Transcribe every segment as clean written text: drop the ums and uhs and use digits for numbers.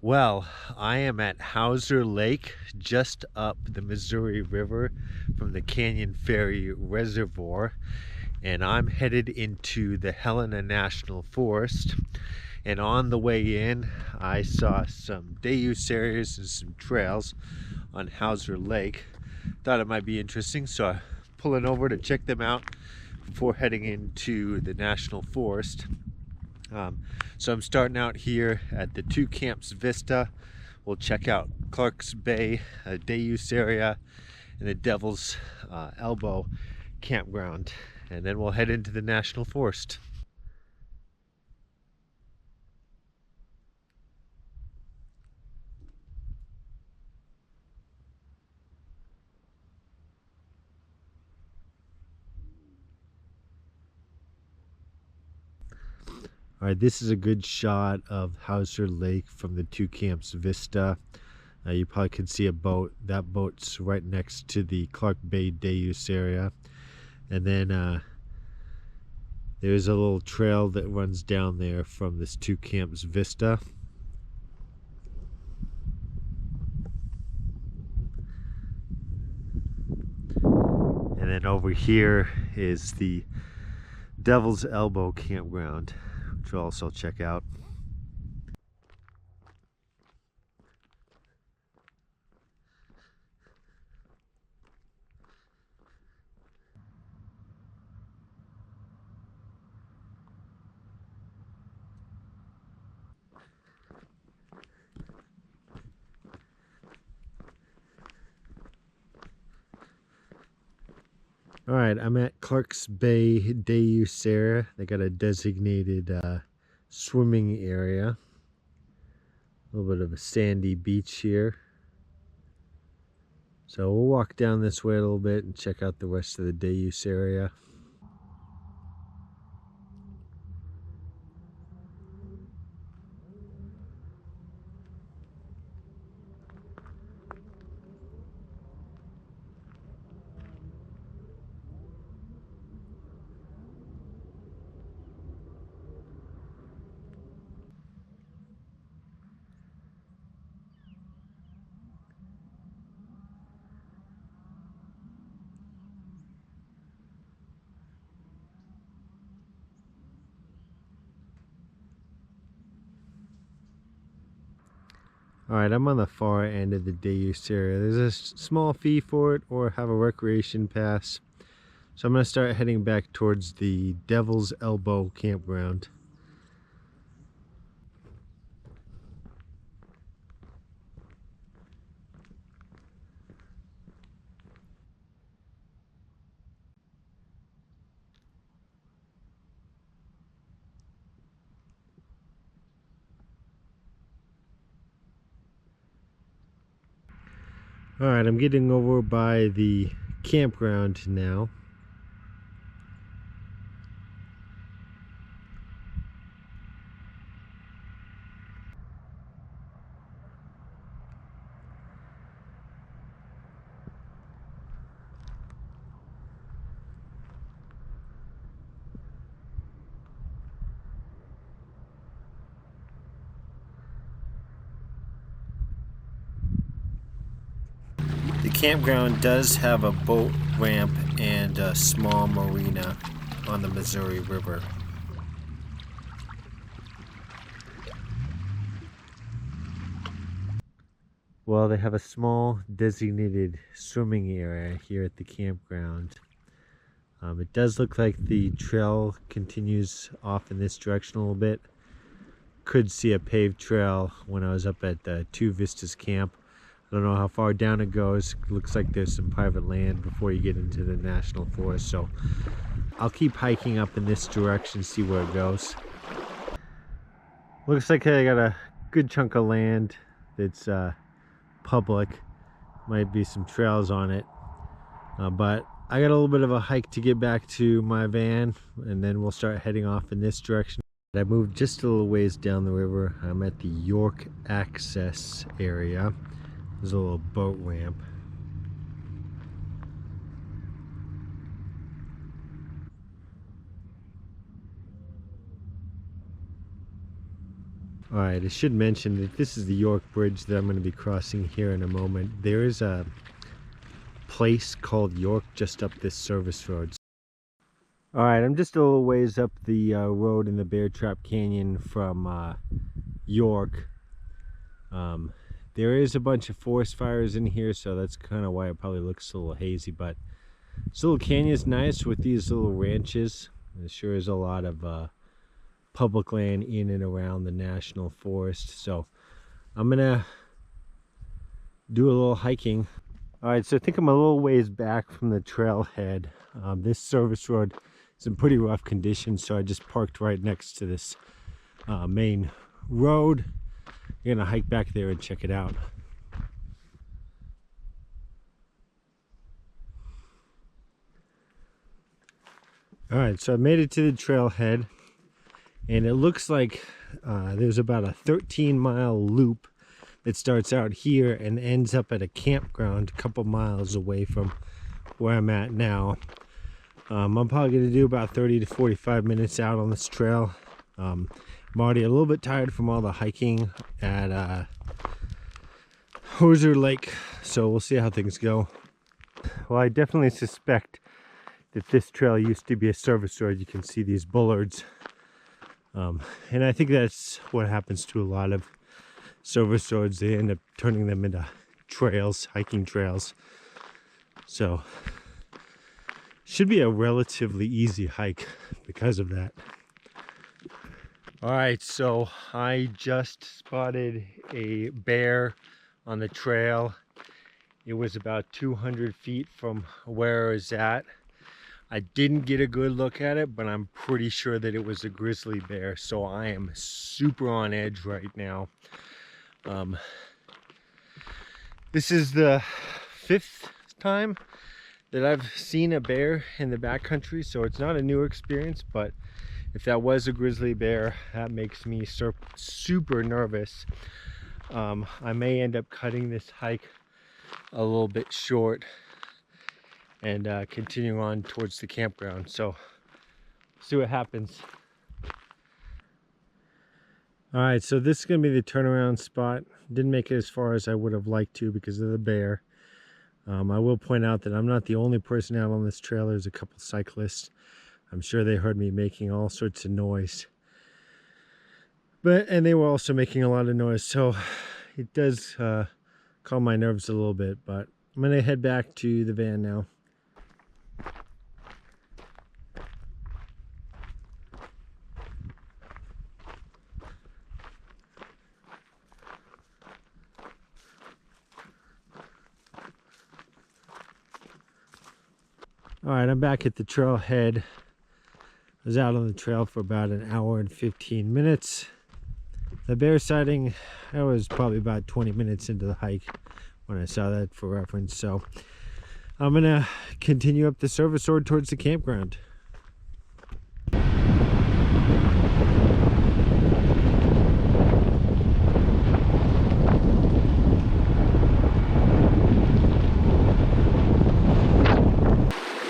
Well, I am at Hauser Lake, just up the Missouri River from the Canyon Ferry Reservoir, and I'm headed into the Helena National Forest. And on the way in, I saw some day use areas and some trails on Hauser Lake. Thought it might be interesting, so I'm pulling over to check them out before heading into the National Forest. So I'm starting out here at the Two Camps Vista. We'll check out Clark's Bay, a day use area, and the Devil's Elbow Campground. And then we'll head into the National Forest. All right, this is a good shot of Hauser Lake from the Two Camps Vista. You probably can see a boat. That boat's right next to the Clark Bay day use area. And then there's a little trail that runs down there from this Two Camps Vista. And then over here is the Devil's Elbow Campground, which we'll also check out. All right, I'm at Clark's Bay day use area. They got a designated swimming area. A little bit of a sandy beach here. So we'll walk down this way a little bit and check out the rest of the day use area. All right, I'm on the far end of the day use area. There's a small fee for it or have a recreation pass. So I'm going to start heading back towards the Devil's Elbow Campground. All right, I'm getting over by the campground now. The campground does have a boat ramp and a small marina on the Missouri River. Well, they have a small designated swimming area here at the campground. It does look like the trail continues off in this direction a little bit. Could see a paved trail when I was up at Two Vistas Camp. I don't know how far down it goes. Looks like there's some private land before you get into the national forest, so I'll keep hiking up in this direction, see where it goes. Looks like I got a good chunk of land that's public. Might be some trails on it, but I got a little bit of a hike to get back to my van, and then we'll start heading off in this direction. I moved just a little ways down the river. I'm at the York Access area. There's a little boat ramp. All right, I should mention that this is the York Bridge that I'm going to be crossing here in a moment. There is a place called York just up this service road. All right, I'm just a little ways up the road in the Bear Trap Canyon from York. There is a bunch of forest fires in here, so that's kind of why it probably looks a little hazy, but this little canyon is nice with these little ranches. There sure is a lot of public land in and around the national forest, so I'm gonna do a little hiking. All right, so I think I'm a little ways back from the trailhead. This service road is in pretty rough condition, so I just parked right next to this main road. I'm gonna hike back there and check it out. All right, so I made it to the trailhead, and it looks like there's about a 13-mile loop that starts out here and ends up at a campground a couple miles away from where I'm at now. I'm probably going to do about 30 to 45 minutes out on this trail. I'm already a little bit tired from all the hiking at Hauser Lake, so we'll see how things go. Well, I definitely suspect that this trail used to be a service road. You can see these bullards. And I think that's what happens to a lot of service roads. They end up turning them into trails, hiking trails. So should be a relatively easy hike because of that. All right, so I just spotted a bear on the trail. It was about 200 feet from where I was at. I didn't get a good look at it, but I'm pretty sure that it was a grizzly bear, so I am super on edge right now. This is the 5th time that I've seen a bear in the backcountry, so it's not a new experience, but if that was a grizzly bear, that makes me super nervous. I may end up cutting this hike a little bit short and continue on towards the campground, so see what happens. All right, so this is gonna be the turnaround spot. Didn't make it as far as I would have liked to because of the bear. I will point out that I'm not the only person out on this trail. There's a couple cyclists. I'm sure they heard me making all sorts of noise, and they were also making a lot of noise, so it does calm my nerves a little bit. But I'm gonna head back to the van now. All right, I'm back at the trailhead. I was out on the trail for about an hour and 15 minutes. The bear sighting, I was probably about 20 minutes into the hike when I saw that for reference. So I'm gonna continue up the service road towards the campground.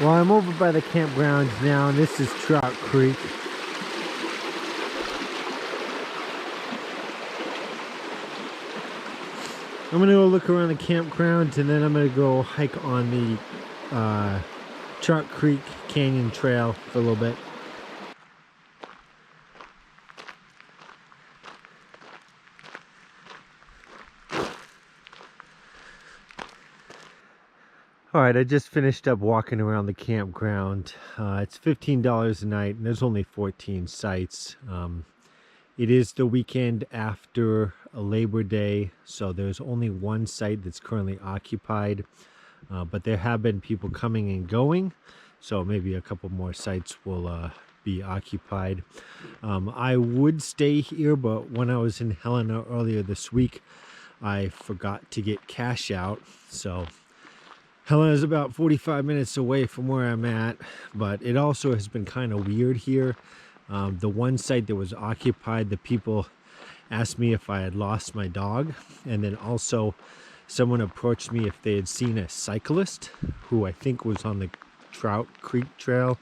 Well, I'm over by the campgrounds now, and this is Trout Creek. I'm gonna go look around the campground, and then I'm gonna go hike on the Trout Creek Canyon Trail for a little bit. All right, I just finished up walking around the campground. It's $15 a night, and there's only 14 sites. It is the weekend after Labor Day, so there's only one site that's currently occupied, but there have been people coming and going, so maybe a couple more sites will be occupied. I would stay here, but when I was in Helena earlier this week, I forgot to get cash out, so Helena is about 45 minutes away from where I'm at, but it also has been kind of weird here. The one site that was occupied, the people asked me if I had lost my dog, and then also someone approached me if they had seen a cyclist who I think was on the Trout Creek Trail.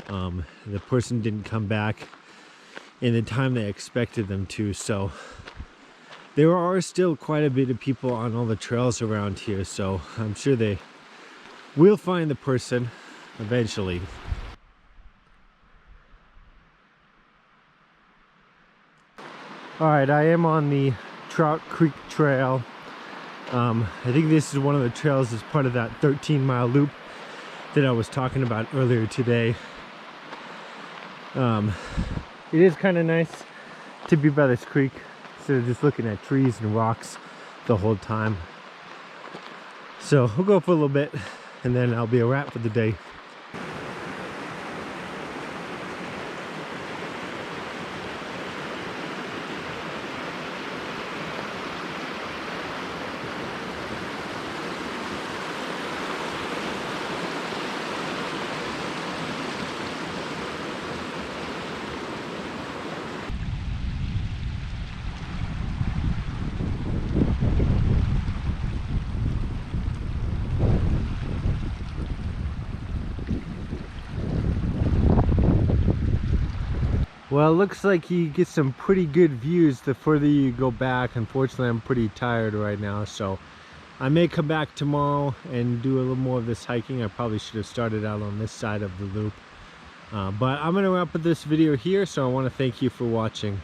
The person didn't come back in the time they expected them to. So there are still quite a bit of people on all the trails around here, so I'm sure they will find the person eventually. All right, I am on the Trout Creek Trail. I think this is one of the trails as part of that 13-mile loop that I was talking about earlier today. It is kind of nice to be by this creek instead of just looking at trees and rocks the whole time. So we'll go for a little bit and then I'll be a wrap for the day. Well, it looks like you get some pretty good views the further you go back. Unfortunately, I'm pretty tired right now, so I may come back tomorrow and do a little more of this hiking. I probably should have started out on this side of the loop. But I'm going to wrap up this video here, so I want to thank you for watching.